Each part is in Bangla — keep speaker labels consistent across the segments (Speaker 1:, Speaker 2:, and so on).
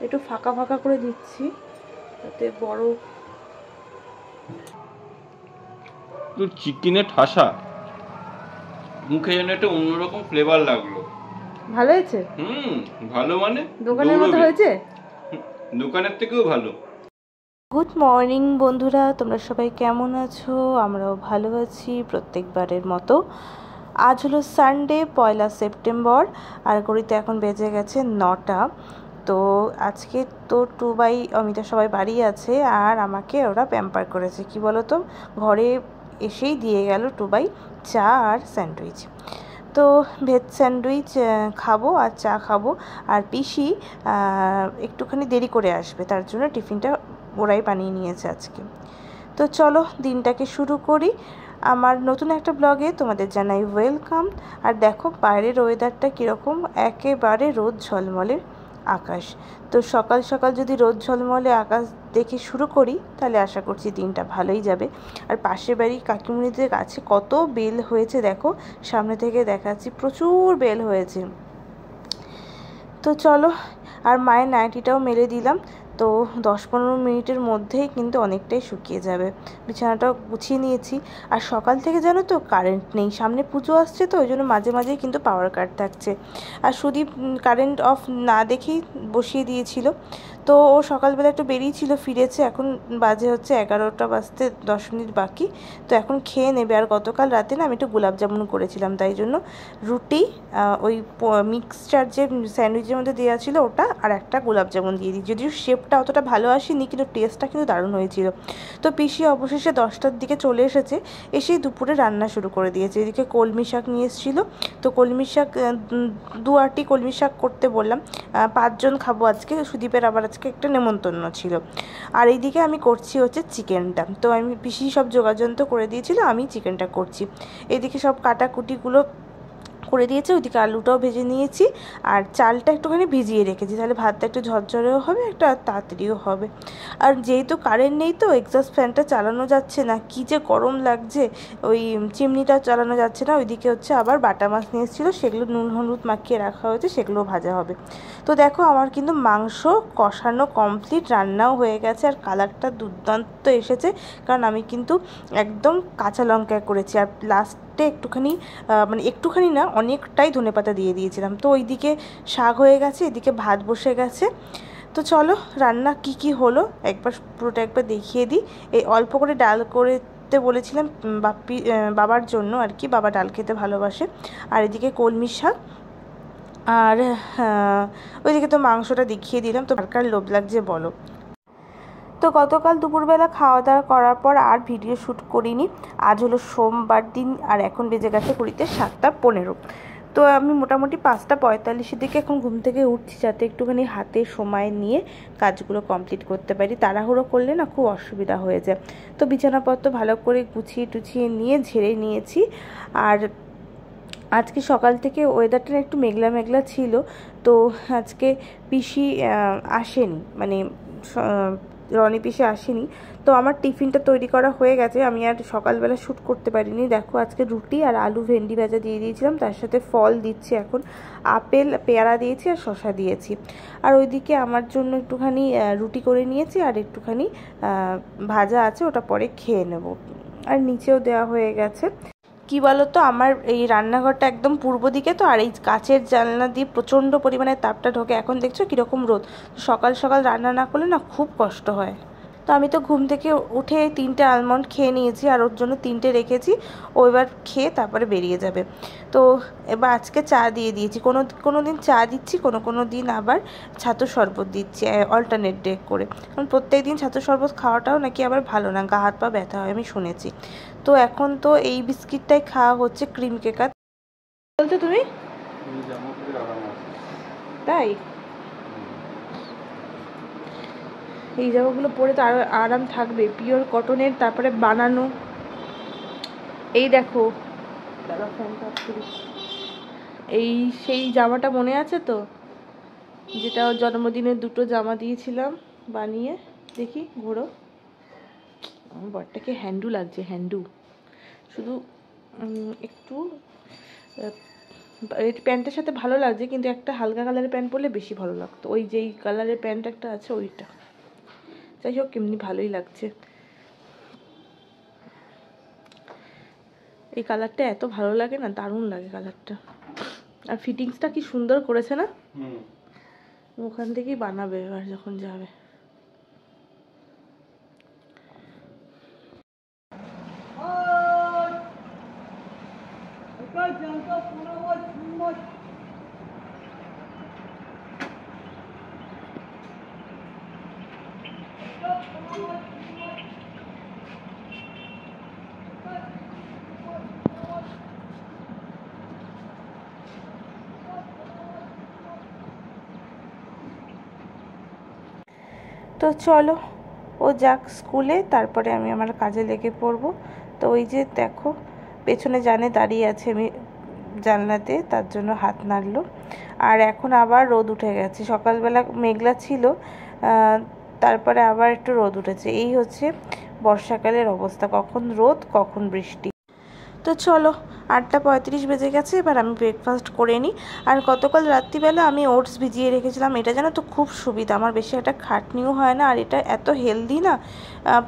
Speaker 1: একটু ফাঁকা ফাঁকা করে দিচ্ছি যাতে বড়।
Speaker 2: চিকেনের ঠাসা, মুখে যেন একটা অন্যরকম ফ্লেভার লাগলো।
Speaker 1: ভালো হয়েছে?
Speaker 2: ভালো মানে
Speaker 1: দোকানের মতো হয়েছে?
Speaker 2: দোকানের থেকেও ভালো।
Speaker 1: গুড মর্নিং বন্ধুরা, তোমরা সবাই কেমন আছো? আমরাও ভালো আছি প্রত্যেকবারের মতো। আজ হলো সানডে, 1 সেপ্টেম্বর, আর ঘড়িতে এখন বেজে গেছে 9টা। তো আজকে তো টুবাই অমিতা সবাই বাড়ি আছে, আর আমাকে ওরা প্যাম্পার করেছে। কি বলো তো, ঘরে এসেই দিয়ে গেল টুবাই চা আর স্যান্ডউইচ। তো ভেজ স্যান্ডউইচ খাবো আর চা খাবো, আর পিসি একটুখানি দেরি করে আসবে, তার জন্য টিফিনটা ওরাই বানিয়ে নিয়েছে আজকে। তো চলো দিনটাকে শুরু করি। আমার নতুন একটা ব্লগে তোমাদের জানাই ওয়েলকাম। আর দেখো বাইরের ওয়েদারটা কীরকম, একেবারে রোদ ঝলমলে আকাশ। তো সকাল সকাল যদি রোদ ঝলমলে আকাশ দেখে শুরু করি তাহলে আশা করছি দিনটা ভালোই যাবে। আর পাশের বাড়ি কাকিমুনিদের গাছে কত বেল হয়েছে দেখো, সামনে থেকে দেখাচ্ছি, প্রচুর বেল হয়েছে। তো চলো, আর মায়ের নাইটিটাও মেলে দিলাম। তো 10-15 মিনিটের মধ্যেই কিন্তু অনেকটাই শুকিয়ে যাবে। বিছানাটাও গুছিয়ে নিয়েছি। আর সকাল থেকে জানো তো কারেন্ট নেই, সামনে পুজো আসছে, তো ওই জন্য মাঝে মাঝেই কিন্তু পাওয়ার কাট থাকছে। আর সুদীপ কারেন্ট অফ না দেখেই বসিয়ে দিয়েছিল। তো ও সকালবেলা একটু বেরিয়েছিল, ফিরেছে, এখন বাজে হচ্ছে 11টা বাজতে 10 মিনিট বাকি। তো এখন খেয়ে নেবে। আর গতকাল রাতে না আমি একটু গোলাপ জামুন করেছিলাম, তাই জন্য রুটি, ওই মিক্সচার যে স্যান্ডউইচের মধ্যে দেওয়া ছিল ওটা, আর একটা গোলাপ জামুন দিয়ে দিই। যদিও শেপটা অতটা ভালো আসেনি, কিন্তু টেস্টটা কিন্তু দারুণ হয়েছিল। তো পিসি অবশেষে 10টার দিকে চলে এসেছে, এসেই দুপুরে রান্না শুরু করে দিয়েছে। এদিকে কলমি শাক নিয়ে এসেছিলো, তো কলমি শাক 2 আটি কলমি শাক করতে বললাম। 5 জন খাবো আজকে, সুদীপের আবার আজকে একটা নেমন্তন্ন ছিল। আর এইদিকে আমি করছি হচ্ছে চিকেনটা। তো আমি পিসি সব যোগাযন্ত্র করে দিয়েছিল, আমি চিকেনটা করছি। এদিকে সব কাটাকুটিগুলো করে দিয়েছে, ওইদিকে আলুটাও ভেজে নিয়েছি, আর চালটা একটুখানি ভিজিয়ে রেখেছি, তাহলে ভাতটা একটু ঝরঝরেও হবে, একটা তাড়াতাড়িও হবে। আর যেহেতু কারেন্ট নেই, তো এক্সস্ট ফ্যানটা চালানো যাচ্ছে না, কী যে গরম লাগছে, ওই চিমনিটা চালানো যাচ্ছে না। ওইদিকে হচ্ছে আবার বাটা মাছ নিয়ে এসেছিলো, সেগুলো নুন হলুদ মাখিয়ে রাখা হয়েছে, সেগুলো ভাজা হবে। তো দেখো আমার কিন্তু মাংস কষানো কমপ্লিট, রান্নাও হয়ে গেছে, আর কালারটা দুর্দান্ত এসেছে, কারণ আমি কিন্তু একদম কাঁচা লঙ্কা করেছি। আর লাস্টে একটুখানি, মানে একটুখানি না, অনেকটাই ধনেপাতা দিয়ে দিয়েছিলাম। তো ওইদিকে শাক হয়ে গেছে, এদিকে ভাত বসে গেছে। তো চলো রান্না কি কি হলো একবার পুরোটা একবার দেখিয়ে দিই। এই অল্প করে ডাল করতে বলেছিলাম বাবার জন্য আর কি, বাবা ডাল খেতে ভালোবাসে। আর এদিকে কলমি শাক, আর ওইদিকে তো মাংসটা দেখিয়ে দিলাম। তো কার কার লোভ লাগছে বলো। তো গতকাল দুপুরবেলা খাওয়া দাওয়া করার পর আর ভিডিও শ্যুট করিনি। আজ হলো সোমবার দিন, আর এখন বেজে গেছে ঘড়িতে 7টা 15। তো আমি মোটামুটি 5টা 45-এর দিকে এখন ঘুম থেকে উঠছি, যাতে একটুখানি হাতে সময় নিয়ে কাজগুলো কমপ্লিট করতে পারি। তাড়াহুড়ো করলে না খুব অসুবিধা হয়ে যায়। তো বিছানাপত্র ভালো করে গুছিয়ে টুছিয়ে নিয়ে ঝেড়ে নিয়েছি। আর আজকে সকাল থেকে ওয়েদারটা একটু মেঘলা মেঘলা ছিল। তো আজকে পিসি আসেনি, মানে রনি পিসি আসেনি। তো আমার টিফিনটা তৈরি করা হয়ে গেছে, আমি আর সকালবেলা শ্যুট করতে পারিনি। দেখো আজকে রুটি আর আলু ভেন্ডি ভাজা দিয়ে দিয়েছিলাম, তার সাথে ফল দিচ্ছি এখন, আপেল পেয়ারা দিয়েছি আর শসা দিয়েছি। আর ওইদিকে আমার জন্য একটুখানি রুটি করে নিয়েছি, আর একটুখানি ভাজা আছে, ওটা পরে খেয়ে নেব। আর নিচেও দেওয়া হয়ে গেছে। কি বলতো, আমার এই রান্নাঘরটা একদম পূর্ব দিকে, তো আর এই কাচের জানলা দিয়ে প্রচণ্ড পরিমাণে তাপটা ঢোকে। এখন দেখছো কীরকম রোদ, সকাল সকাল রান্না না করলে না খুব কষ্ট হয়। তো আমি তো ঘুম থেকে উঠে 3টে আলমন্ড খেয়ে নিয়েছি, আর ওর জন্য 3টে রেখেছি, ও এবার খেয়ে তারপরে বেরিয়ে যাবে। তো এবার আজকে চা দিয়ে দিয়েছি, কোনো দিন চা দিচ্ছি, কোনো দিন আবার ছাতুর শরবত দিচ্ছি, অল্টারনেট ডে করে। কারণ প্রত্যেক দিন ছাতুর শরবত খাওয়াটাও নাকি আবার ভালো না, গা হাত পা ব্যথা হয়, আমি শুনেছি। তো এখন তো এই বিস্কিটটাই খাওয়া হচ্ছে, ক্রিম কেকার বলছো তুমি, তাই এই জামাগুলো পরে তো আরো আরাম থাকবে, পিওর কটনের, তারপরে বানানো। এই দেখো দাদা ফ্যানটা অফ করি, এই সেই জামাটা মনে আছে তো, যেটা ওর জন্মদিনে 2টো জামা দিয়েছিলাম বানিয়ে। দেখি ঘোরো, আমার বরটাকে হ্যান্ডু লাগছে, হ্যান্ডু। শুধু একটু এই প্যান্টের সাথে ভালো লাগছে, কিন্তু একটা হালকা কালারের প্যান্ট পরলে বেশি ভালো লাগতো, ওই যেই কালারের প্যান্ট একটা আছে ওইটা। যাই হোক এমনি ভালোই লাগছে। এই কালারটা এত ভালো লাগে না, দারুণ লাগে কালারটা। আর ফিটিংসটা কি সুন্দর করেছে না। ওখান থেকেই বানাবে এবার যখন যাবে। তো চলো ও যাক স্কুলে, তারপরে আমি আমার কাজে লেগে পড়বো। তো ওই যে দেখো পেছনে জানে দাঁড়িয়ে আছে আমি জানলাতে, তার জন্য হাত নাড়লো। আর এখন আবার রোদ উঠে গেছে, সকালবেলা মেঘলা ছিল, তারপরে আবার একটু রোদ উঠেছে। এই হচ্ছে বর্ষাকালের অবস্থা, কখন রোদ কখন বৃষ্টি। তো চলো 8:35 বেজে গেছে, এবার আমি ব্রেকফাস্ট করে নিই। আর গতকাল রাত্রিবেলা আমি ওটস ভিজিয়ে রেখেছিলাম, এটা জানো তো খুব সুবিধা, আমার বেশি একটা খাটনিও হয় না, আর এটা এত হেলদি না।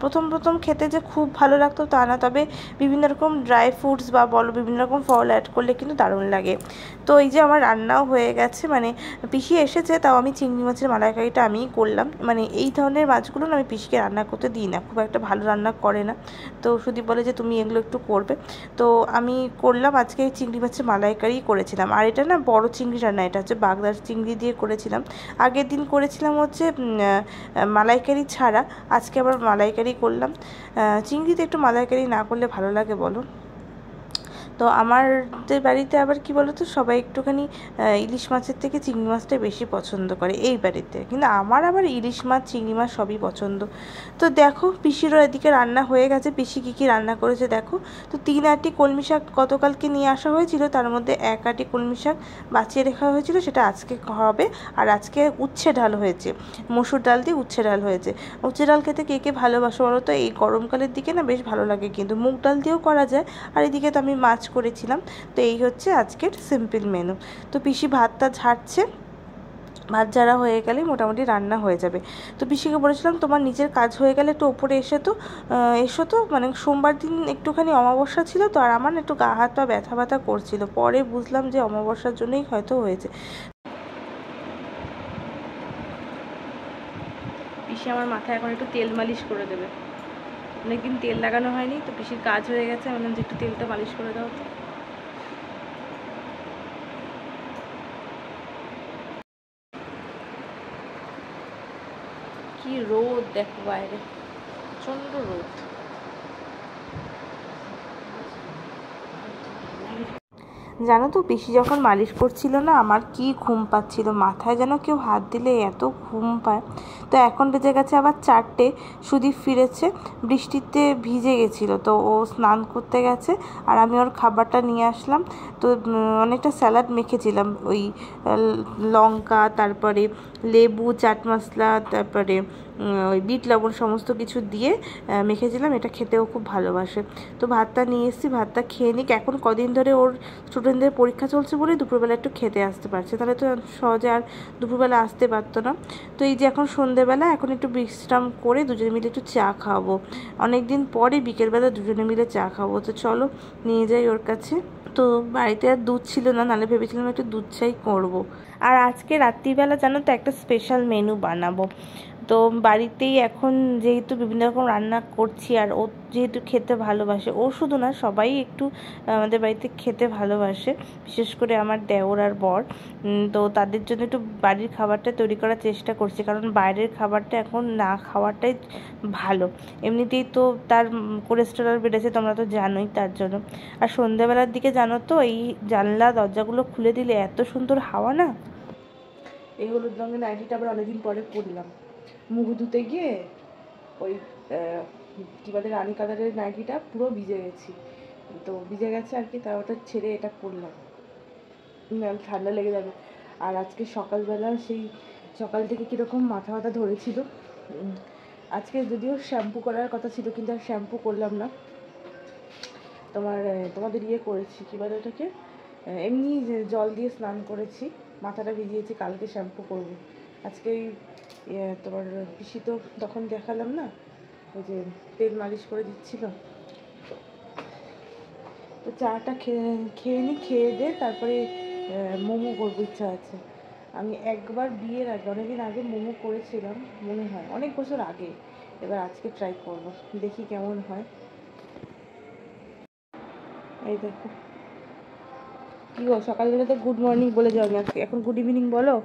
Speaker 1: প্রথম প্রথম খেতে যে খুব ভালো লাগতো তা না, তবে বিভিন্ন রকম ড্রাই ফ্রুটস বা বলো বিভিন্ন রকম ফল অ্যাড করলে কিন্তু দারুণ লাগে। তো এই যে আমার রান্নাও হয়ে গেছে, মানে পিসি এসেছে, তাও আমি চিংড়ি মাছের মালাইকারিটা আমিই করলাম। মানে এই ধরনের মাছগুলো না আমি পিসিকে রান্না করতে দিই না, খুব একটা ভালো রান্না করে না, তো শুধু বলে যে তুমি এগুলো একটু করবে। তো আমি করলাম আজকে চিংড়ি মাছের মালাইকারি করেছিলাম। আর এটা না বড় চিংড়িটা না, এটা হচ্ছে বাগদার চিংড়ি দিয়ে করেছিলাম। আগের দিন করেছিলাম হচ্ছে মালাইকারি ছাড়া, আজকে আবার মালাইকারি করলাম। চিংড়িতে একটু মালাইকারি না করলে ভালো লাগে বলো? তো আমাদের বাড়িতে আবার কি বলো তো, সবাই একটুখানি ইলিশ মাছের থেকে চিংড়ি মাছটা বেশি পছন্দ করে এই বাড়িতে, কিন্তু আমার আবার ইলিশ মাছ চিংড়ি মাছ সবই পছন্দ। তো দেখো পিসিরও এদিকে রান্না হয়ে গেছে, পিসি কী কী রান্না করেছে দেখো। তো 3 আঁটি কলমি শাক গতকালকে নিয়ে আসা হয়েছিল, তার মধ্যে 1 আঁটি কলমি শাক বাঁচিয়ে রাখা হয়েছিল, সেটা আজকে হবে। আর আজকে উচ্ছে ডাল হয়েছে, মসুর ডাল দিয়ে উচ্ছে ডাল হয়েছে। উচ্ছে ডাল খেতে কে কে ভালোবাসো বলো তো? এই গরমকালের দিকে না বেশ ভালো লাগে, কিন্তু মুগ ডাল দিয়েও করা যায়। আর এদিকে তো আমি মাছ করেছিলাম। তো এই হচ্ছে আজকের সিম্পল মেনু। তো পিসি ভাতটা ঝাড়ছে, ভাত ঝাড়া হয়ে গেলেই মোটামুটি রান্না হয়ে যাবে। তো পিসিকে বলেছিলাম তোমার নিজের কাজ হয়ে গেলে একটু ওপরে এসো তো, মানে সোমবার দিন একটুখানি অমাবস্যা ছিল তো, আর আমার একটু গা হাত পা ব্যথা ব্যথা করছিল, পরে বুঝলাম যে অমাবস্যার জন্যই হয়তো হয়েছে। পিসি আমার মাথায় এখন একটু তেল মালিশ করে দেবে, অনেকদিন তেল লাগানো হয়নি, তো পিসির কাজ হয়ে গেছে, আমি বললাম যে একটু তেলটা মালিশ করে দাও তো। কি রোদ দেখো বাইরে, প্রচণ্ড রোদ। জানো তো পিসি যখন মালিশ করছিল না, আমার কি ঘুম পাচ্ছিল, মাথায় যেন কেউ হাত দিলে এত ঘুম পায়। তো এখন বেজে গেছে আবার 4টে, সুদীপ ফিরেছে, বৃষ্টিতে ভিজে গেছিলো, তো ও স্নান করতে গেছে, আর আমি ওর খাবারটা নিয়ে আসলাম। তো অনেকটা স্যালাড মেখেছিলাম, ওই লঙ্কা, তারপরে লেবু, চাট মশলা, তারপরে ওই বিট লবণ সমস্ত কিছু দিয়ে মেখেছিলাম, এটা খেতেও খুব ভালোবাসে। তো ভাতটা নিয়ে এসেছি, ভাতটা খেয়ে নিক। এখন কদিন ধরে ওর স্টুডেন্টদের পরীক্ষা চলছে বলে দুপুরবেলা একটু খেতে আসতে পারছে, তাহলে তো সহজে আর দুপুরবেলা আসতে পারতো না। তো এই যে এখন সন্ধেবেলা, এখন একটু বিশ্রাম করে দুজনে মিলে একটু চা খাবো, অনেক দিন পরে বিকেলবেলা দুজনে মিলে চা খাবো। তো চলো নিয়ে যাই ওর কাছে। তো বাড়িতে আর দুধ ছিল না, নাহলে ভেবেছিলাম একটু দুধ চাই করবো। আর আজকে রাত্রিবেলা জানো তো একটা স্পেশাল মেনু বানাবো। তো বাড়িতেই এখন যেহেতু বিভিন্ন রকম রান্না করছি, আর ও যেহেতু খেতে ভালোবাসে, ও শুধু না সবাই একটু আমাদের বাড়িতে খেতে ভালোবাসে, বিশেষ করে আমার দেওর আর বর। তো তাদের জন্য একটু বাড়ির খাবারটা তৈরি করার চেষ্টা করছি, কারণ বাইরের খাবারটা এখন না খাওয়াটাই ভালো। এমনিতেই তো তার কোলেস্টেরল বেড়েছে, তোমরা তো জানোই, তার জন্য। আর সন্ধ্যাবেলার দিকে জানো তো এই জানলা দরজাগুলো খুলে দিলে এত সুন্দর হাওয়া না। এই হলুদ রঙের নাইটিটা আবার অনেকদিন পরে পরলাম, মুখ ধুতে গিয়ে ওই কী বলে রানি কালারের নাইটিটা পুরো ভিজে গেছি, তো ভিজে গেছে আর কি, তা ওটা ছেড়ে এটা পরলাম, ঠান্ডা লেগে যাবে। আর আজকে সকালবেলা সেই সকাল থেকে কীরকম মাথা ব্যথা ধরেছিল। আজকে যদিও শ্যাম্পু করার কথা ছিল, কিন্তু আর শ্যাম্পু করলাম না। তোমাদের ইয়ে করেছি, কী বলে ওটাকে, এমনি জল দিয়ে স্নান করেছি, মাথাটা ভিজিয়েছি, কালকে শ্যাম্পু করব। আজকে ওই তোমার পিসি তো তখন দেখালাম না, ওই যে তেল মালিশ করে দিচ্ছিল, তো চাটা খেয়ে নিই, খেয়ে দে তারপরে মোমো করবো ইচ্ছা আছে। আমি একবার বিয়ের আগে, অনেকদিন আগে মোমো করেছিলাম মনে হয়, অনেক বছর আগে। এবার আজকে ট্রাই করব, দেখি কেমন হয়। এই দেখো কি গো, সকালবেলা তো গুড মর্নিং বলে যাও, আজকে এখন গুড ইভিনিং বলো।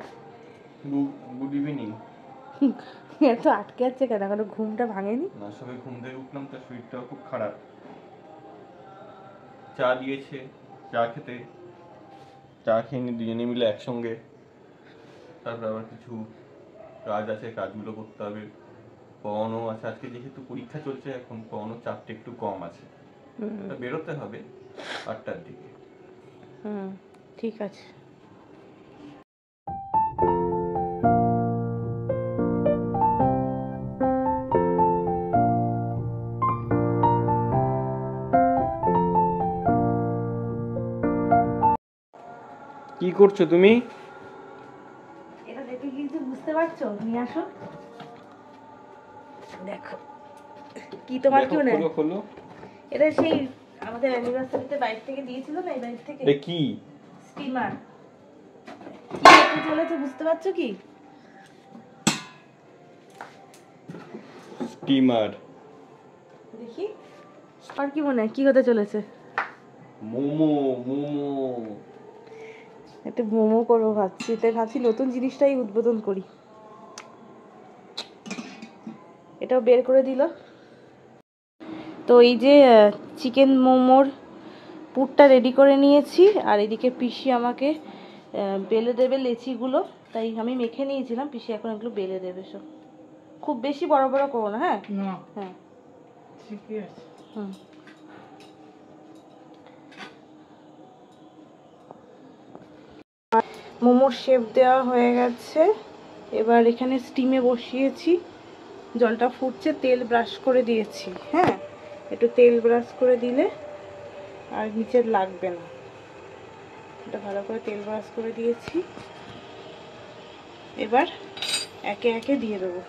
Speaker 2: Good evening.
Speaker 1: এত আটকে আছে কেন, এখনো ঘুমটা ভাঙেনি?
Speaker 2: না, সবাই ঘুম থেকে উঠলাম, তার শরীরটাও খুব খারাপ। চা দিয়েছে, চা খেতে, চা খেয়ে নি দুজনে মিলে একসঙ্গে। তারপর আবার কিছু কাজ আছে, কাজগুলো করতে হবে। পড়ানো আছে, আজকে যেহেতু পরীক্ষা চলছে, এখন পড়ানোর চাপটা একটু কম আছে। বেরোতে হবে 8টার দিকে।
Speaker 1: ঠিক আছে।
Speaker 2: কি করছো তুমি?
Speaker 1: এটা দেখে কিছু বুঝতে পারছো? নিয়ে আসো, দেখো কি তোমার কি মনে হয়?
Speaker 2: খোলো।
Speaker 1: এটা সেই আমাদের অ্যানিভার্সারিতে বাইরে থেকে দিয়েছিল না, এই বাইরে থেকে।
Speaker 2: এ কি?
Speaker 1: স্টিমার। কি হতে চলেছে বুঝতে পারছো কি?
Speaker 2: স্টিমার।
Speaker 1: দেখি আর কি মনে হয় কি হতে চলেছে?
Speaker 2: মোমো।
Speaker 1: একটা মোমো করবো ভাবছি, তাই ভাবছি নতুন জিনিসটাই উদ্বোধন করি। এটাও বের করে দিল। তো এই যে চিকেন মোমোর পুরটা রেডি করে নিয়েছি, আর এদিকে পিসি আমাকে বেলে দেবে লেচিগুলো, তাই আমি মেখে নিয়েছিলাম, পিসি এখন এগুলো বেলে দেবে সব। খুব বেশি বড় বড় করো না, হ্যাঁ? হ্যাঁ ঠিকই আছে। মোমোর শেপ দেওয়া হয়ে গেছে, এবার এখানে স্টিমে বসিয়েছি, জলটা ফুটছে, তেল ব্রাশ করে দিয়েছি। হ্যাঁ, একটু তেল ব্রাশ করে দিলে আর নিচে লাগবে না। এটা ভালো করে তেল ব্রাশ করে দিয়েছি, এবার একে একে দিয়ে দেবো।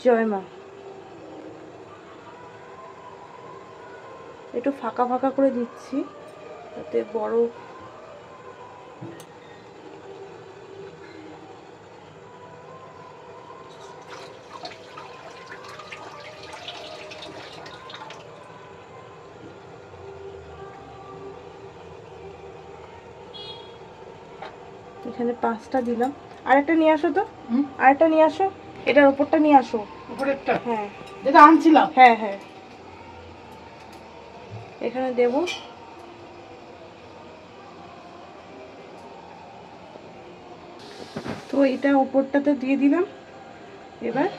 Speaker 1: জয় মা। একটু ফাঁকা ফাঁকা করে দিচ্ছি যাতে বড়। এখানে 5টা দিলাম, আরেকটা নিয়ে আসো তো, আরেকটা নিয়ে আসো, এটার উপরটা নিয়ে আসো, উপরেরটা। হ্যাঁ, যেটা আনছিলাম। হ্যাঁ হ্যাঁ, এখানে দেব। তো এটা উপরটাতে দিয়ে দিলাম, এবার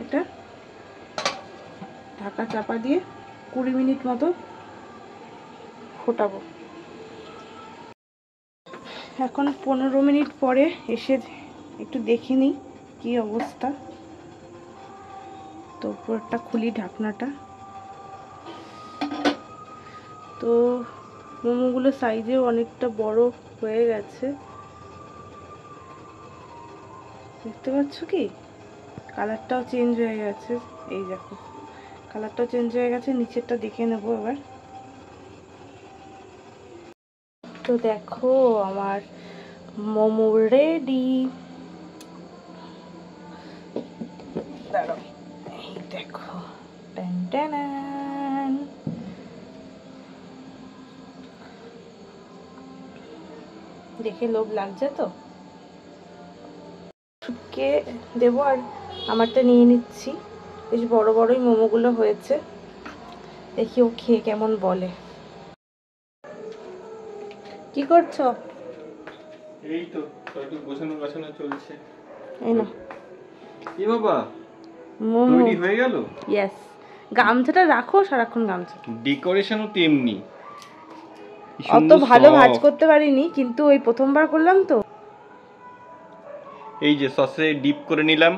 Speaker 1: এটা ঢাকা চাপা দিয়ে 20 মিনিট মতো ফোটাবো। এখন 15 মিনিট পরে এসে একটু দেখে নিই কি অবস্থা। তো উপরটা খুলি, ঢাকনাটা। তো মোমোগুলো সাইজেও অনেকটা বড় হয়ে গেছে, দেখতে পাচ্ছ কি? কালারটাও চেঞ্জ হয়ে গেছে, এই দেখো কালারটাও চেঞ্জ হয়ে গেছে। নিচেরটা দেখে নেবো এবার। তো দেখো আমার মোমো রেডি। দাঁড়াও, এই দেখো, টান টান। দেখে লোভ লাগছে তো, কে দেবো। আর আমারটা নিয়ে নিচ্ছি, বেশ বড় বড়ই মোমোগুলো হয়েছে, দেখি ও খেয়ে কেমন বলে। কি করছো?
Speaker 2: এই তো একটু গোছানো গাছানো চলছে।
Speaker 1: এই না
Speaker 2: এ বাবা,
Speaker 1: মোমো
Speaker 2: তৈরি হয়ে গেল।
Speaker 1: ইয়েস, গামছাটা রাখো, সারাক্ষণ গামছা।
Speaker 2: ডেকোরেশনও তেমনি,
Speaker 1: অত ভালো ভাঁজ করতে পারিনি, কিন্তু ওই প্রথমবার করলাম তো।
Speaker 2: এই যে সসে ডিপ করে নিলাম।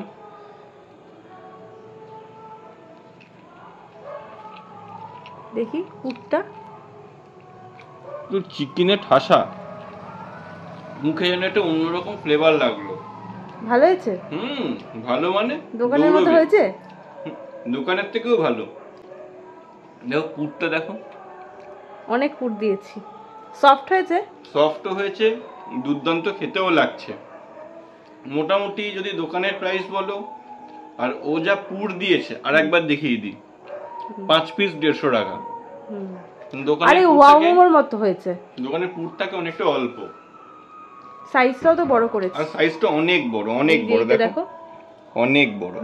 Speaker 1: দেখি পুরটা
Speaker 2: তো চিকেনের ঠাসা, মুখে যেন একটা অন্যরকম ফ্লেভার লাগলো।
Speaker 1: ভালো হয়েছে?
Speaker 2: ভালো মানে
Speaker 1: দোকানের মতো হয়েছে?
Speaker 2: দোকানের থেকেও ভালো। দেখো পুরটা দেখো,
Speaker 1: অনেক পুর দিয়েছি। সফট হয়েছে?
Speaker 2: সফট হয়েছে, দুর্দান্ত খেতেও লাগছে। মোটামুটি যদি দোকানের প্রাইস বলো আর ও যা পুর দিয়েছে, আর একবার দেখিয়ে দিই, 5 পিস 150 টাকা।
Speaker 1: আরে ওয়াও মোমোর মতো হয়েছে।
Speaker 2: দোকানের পুরটাকে অনেকটা অল্প,
Speaker 1: সাইজটাও তো বড় করেছে।
Speaker 2: আর সাইজটা অনেক বড়, অনেক বড়, দেখো অনেক বড়।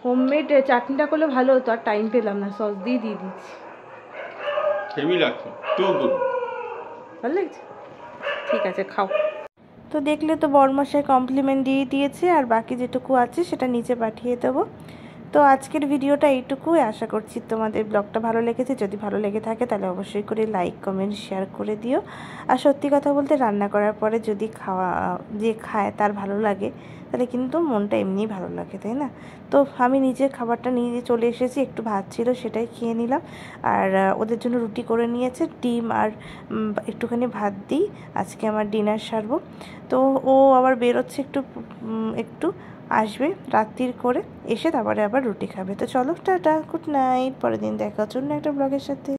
Speaker 1: হোমমেড চাটনিটা করলে ভালো হতো, আর টাইম পেলাম না, সস দিয়ে দিচ্ছি।
Speaker 2: হেভি লাগছে, টু গুড।
Speaker 1: ভালো লাগছে? ঠিক আছে, খাও। তো দেখলে তো বড়মশাই কমপ্লিমেন্ট দিয়ে দিয়েছে, আর বাকি যেটুকু আছে সেটা নিচে পাঠিয়ে দেবো। তো আজকের ভিডিওটা এইটুকুই। আশা করছি তোমাদের ব্লগটা ভালো লেগেছে। যদি ভালো লেগে থাকে তাহলে অবশ্যই করে লাইক, কমেন্ট, শেয়ার করে দিও। আর সত্যি কথা বলতে, রান্না করার পরে যদি যে খায় তার ভালো লাগে, তাহলে কিন্তু মনটা এমনিই ভালো লাগে, তাই না? তো আমি নিজে খাবারটা নিয়ে চলে এসেছি, একটু ভাত ছিল সেটাই খেয়ে নিলাম। আর ওদের জন্য রুটি করে নিয়েছে, ডিম আর একটুখানি ভাত দিই আজকে আমার ডিনার সারবো। তো ও আবার বেরোচ্ছে, একটু আসবে রাত্রির করে, এসে তারপরে আবার রুটি খাবে। তো চলো, টাটা, গুড নাইট। পরের দিন দেখা হচ্ছে অন্য একটা ব্লগের সাথে।